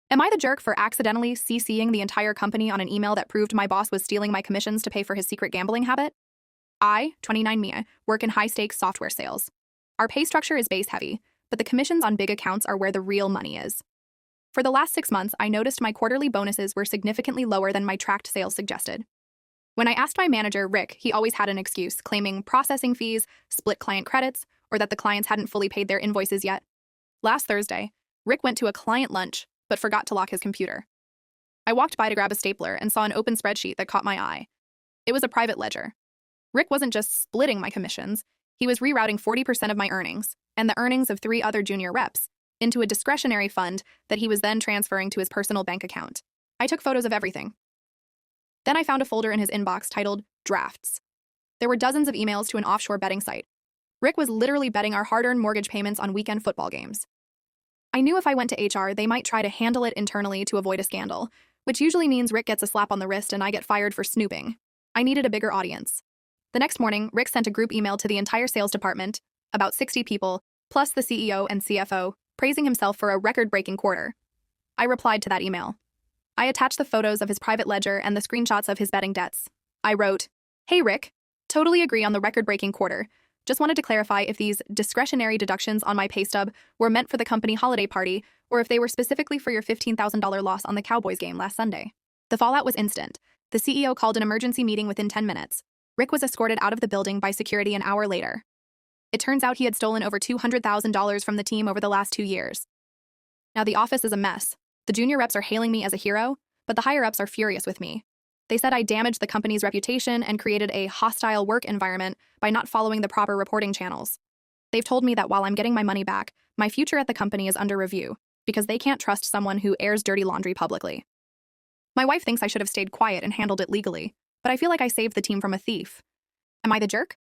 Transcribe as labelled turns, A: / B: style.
A: Am I the jerk for accidentally CCing the entire company on an email that proved my boss was stealing my commissions to pay for his secret gambling habit? I, 29 Mia, work in high stakes software sales. Our pay structure is base heavy, but the commissions on big accounts are where the real money is. For the last 6 months, I noticed my quarterly bonuses were significantly lower than my tracked sales suggested. When I asked my manager, Rick, he always had an excuse, claiming processing fees, split client credits, or that the clients hadn't fully paid their invoices yet. Last Thursday, Rick went to a client lunch, but forgot to lock his computer. I walked by to grab a stapler and saw an open spreadsheet that caught my eye. It was a private ledger. Rick wasn't just splitting my commissions, he was rerouting 40% of my earnings, and the earnings of 3 other junior reps, into a discretionary fund that he was then transferring to his personal bank account. I took photos of everything. Then I found a folder in his inbox titled Drafts. There were dozens of emails to an offshore betting site. Rick was literally betting our hard-earned mortgage payments on weekend football games. I knew if I went to HR, they might try to handle it internally to avoid a scandal, which usually means Rick gets a slap on the wrist and I get fired for snooping. I needed a bigger audience. The next morning, Rick sent a group email to the entire sales department, about 60 people, plus the CEO and CFO, praising himself for a record-breaking quarter. I replied to that email. I attached the photos of his private ledger and the screenshots of his betting debts. I wrote, "Hey Rick, totally agree on the record-breaking quarter. Just wanted to clarify if these discretionary deductions on my pay stub were meant for the company holiday party or if they were specifically for your $15,000 loss on the Cowboys game last Sunday." The fallout was instant. The CEO called an emergency meeting within 10 minutes. Rick was escorted out of the building by security an hour later. It turns out he had stolen over $200,000 from the team over the last 2 years. Now the office is a mess. The junior reps are hailing me as a hero, but the higher-ups are furious with me. They said I damaged the company's reputation and created a hostile work environment by not following the proper reporting channels. They've told me that while I'm getting my money back, my future at the company is under review because they can't trust someone who airs dirty laundry publicly. My wife thinks I should have stayed quiet and handled it legally, but I feel like I saved the team from a thief. Am I the jerk?